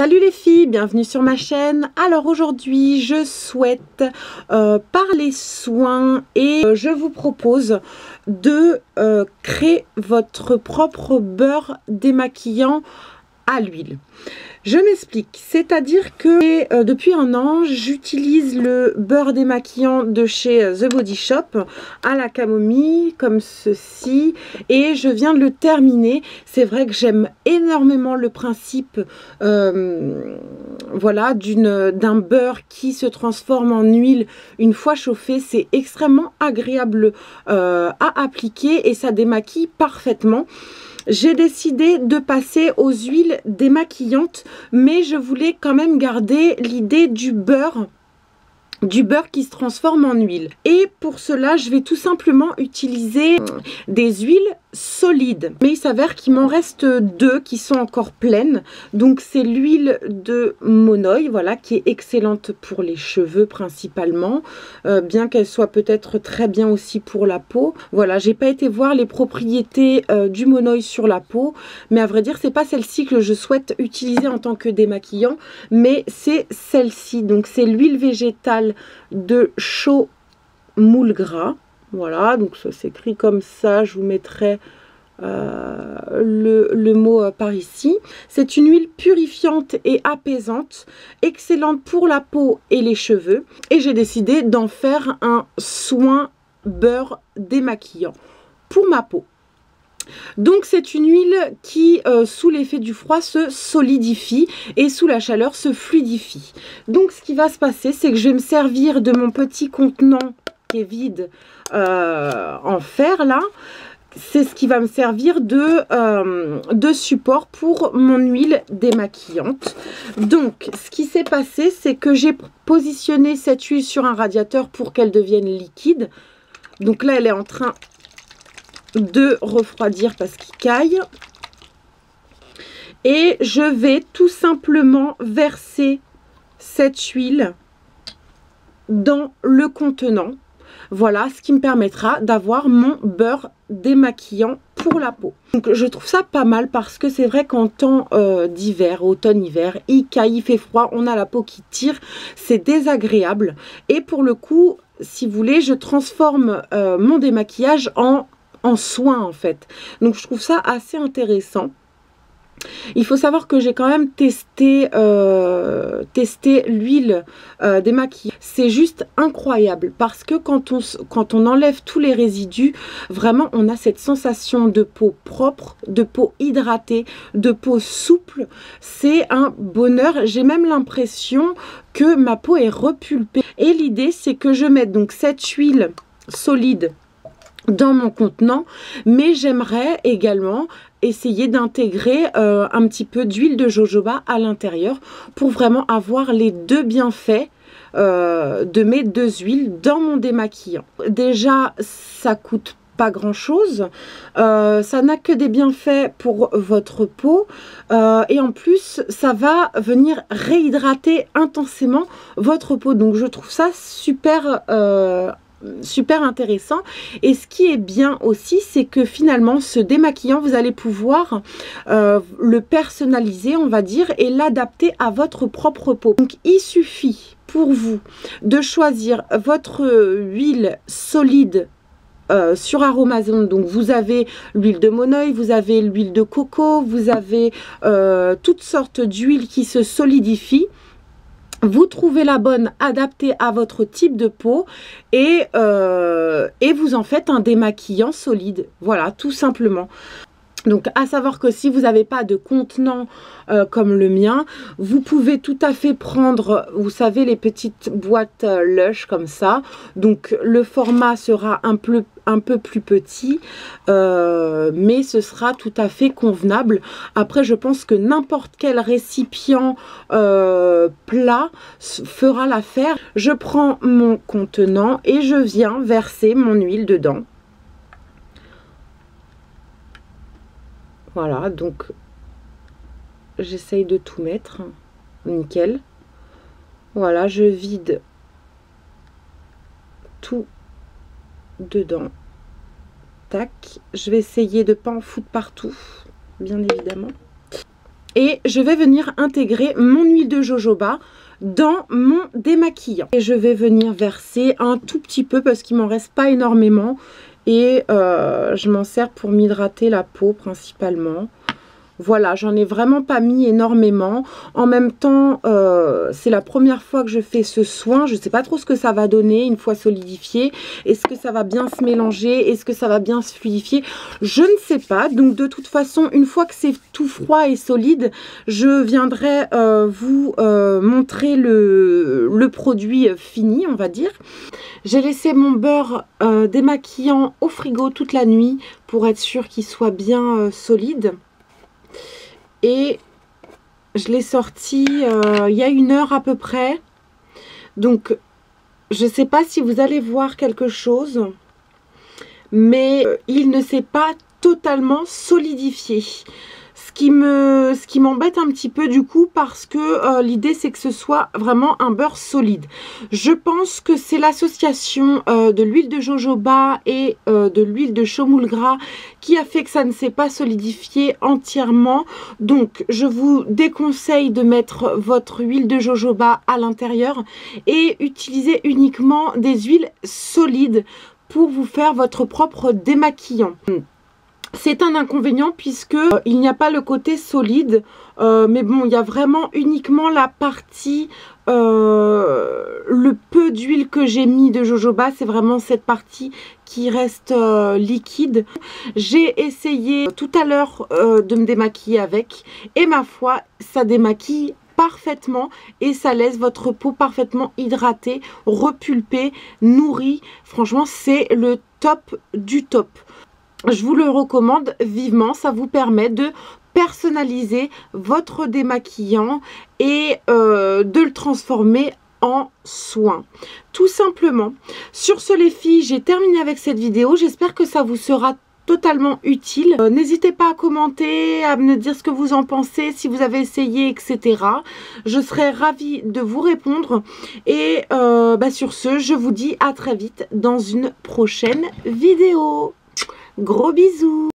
Salut les filles, bienvenue sur ma chaîne. Alors aujourd'hui je souhaite parler soins et je vous propose de créer votre propre beurre démaquillant à l'huile. Je m'explique, c'est-à-dire que depuis un an, j'utilise le beurre démaquillant de chez The Body Shop à la camomille, comme ceci, et je viens de le terminer. C'est vrai que j'aime énormément le principe voilà, d'un beurre qui se transforme en huile une fois chauffé. C'est extrêmement agréable à appliquer et ça démaquille parfaitement. J'ai décidé de passer aux huiles démaquillantes, mais je voulais quand même garder l'idée du beurre qui se transforme en huile. Et pour cela, je vais tout simplement utiliser des huiles solides. Mais il s'avère qu'il m'en reste deux qui sont encore pleines. Donc c'est l'huile de Monoï, voilà, qui est excellente pour les cheveux principalement, bien qu'elle soit peut-être très bien aussi pour la peau. Voilà, j'ai pas été voir les propriétés du Monoï sur la peau, mais à vrai dire, c'est pas celle-ci que je souhaite utiliser en tant que démaquillant, mais c'est celle-ci. Donc c'est l'huile végétale de Chaux Moule Gras. Voilà, donc ça s'écrit comme ça, je vous mettrai le mot par ici. C'est une huile purifiante et apaisante, excellente pour la peau et les cheveux. Et j'ai décidé d'en faire un soin beurre démaquillant pour ma peau. Donc c'est une huile qui sous l'effet du froid se solidifie et sous la chaleur se fluidifie. Donc ce qui va se passer, c'est que je vais me servir de mon petit contenant qui est vide en fer là. C'est ce qui va me servir de support pour mon huile démaquillante. Donc ce qui s'est passé, c'est que j'ai positionné cette huile sur un radiateur pour qu'elle devienne liquide. Donc là elle est en train de refroidir parce qu'il caille. Et je vais tout simplement verser cette huile dans le contenant. Voilà, ce qui me permettra d'avoir mon beurre démaquillant pour la peau. Donc je trouve ça pas mal parce que c'est vrai qu'en temps d'hiver, automne-hiver, il caille, il fait froid, on a la peau qui tire, c'est désagréable. Et pour le coup, si vous voulez, je transforme mon démaquillage en soin en fait. Donc je trouve ça assez intéressant. Il faut savoir que j'ai quand même testé l'huile démaquillante. C'est juste incroyable parce que quand on enlève tous les résidus, vraiment on a cette sensation de peau propre, de peau hydratée, de peau souple. C'est un bonheur. J'ai même l'impression que ma peau est repulpée. Et l'idée c'est que je mette donc cette huile solide dans mon contenant, mais j'aimerais également essayer d'intégrer un petit peu d'huile de jojoba à l'intérieur pour vraiment avoir les deux bienfaits de mes deux huiles dans mon démaquillant. Déjà, ça coûte pas grand chose, ça n'a que des bienfaits pour votre peau et en plus ça va venir réhydrater intensément votre peau. Donc je trouve ça super intéressant. Et ce qui est bien aussi, c'est que finalement ce démaquillant, vous allez pouvoir le personnaliser, on va dire, et l'adapter à votre propre peau. Donc il suffit pour vous de choisir votre huile solide sur Aromazone. Donc vous avez l'huile de Monoï, vous avez l'huile de coco, vous avez toutes sortes d'huiles qui se solidifient. Vous trouvez la bonne adaptée à votre type de peau et vous en faites un démaquillant solide. Voilà, tout simplement. Donc à savoir que si vous n'avez pas de contenant comme le mien, vous pouvez tout à fait prendre, vous savez, les petites boîtes Lush comme ça. Donc le format sera un peu plus petit, mais ce sera tout à fait convenable. Après je pense que n'importe quel récipient plat fera l'affaire. Je prends mon contenant et je viens verser mon huile dedans. Voilà, donc j'essaye de tout mettre, nickel. Voilà, je vide tout dedans. Tac, je vais essayer de ne pas en foutre partout, bien évidemment. Et je vais venir intégrer mon huile de jojoba dans mon démaquillant. Et je vais venir verser un tout petit peu parce qu'il m'en reste pas énormément. Et je m'en sers pour m'hydrater la peau principalement. Voilà, j'en ai vraiment pas mis énormément. En même temps, c'est la première fois que je fais ce soin. Je ne sais pas trop ce que ça va donner une fois solidifié. Est-ce que ça va bien se mélanger? Est-ce que ça va bien se fluidifier? Je ne sais pas. Donc de toute façon, une fois que c'est tout froid et solide, je viendrai vous montrer le produit fini, on va dire. J'ai laissé mon beurre démaquillant au frigo toute la nuit pour être sûr qu'il soit bien solide. Et je l'ai sorti il y a 1 heure à peu près. Donc, je ne sais pas si vous allez voir quelque chose. Mais il ne s'est pas totalement solidifié. Ce qui m'embête un petit peu du coup parce que l'idée c'est que ce soit vraiment un beurre solide. Je pense que c'est l'association de l'huile de jojoba et de l'huile de chomoule gras qui a fait que ça ne s'est pas solidifié entièrement. Donc je vous déconseille de mettre votre huile de jojoba à l'intérieur et utiliser uniquement des huiles solides pour vous faire votre propre démaquillant. C'est un inconvénient puisque il n'y a pas le côté solide, mais bon, il y a vraiment uniquement la partie, le peu d'huile que j'ai mis de jojoba, c'est vraiment cette partie qui reste liquide. J'ai essayé tout à l'heure de me démaquiller avec et ma foi, ça démaquille parfaitement et ça laisse votre peau parfaitement hydratée, repulpée, nourrie. Franchement, c'est le top du top. Je vous le recommande vivement, ça vous permet de personnaliser votre démaquillant et de le transformer en soin. Tout simplement. Sur ce les filles, j'ai terminé avec cette vidéo. J'espère que ça vous sera totalement utile. N'hésitez pas à commenter, à me dire ce que vous en pensez, si vous avez essayé, etc. Je serai ravie de vous répondre. Et sur ce, je vous dis à très vite dans une prochaine vidéo. Gros bisous!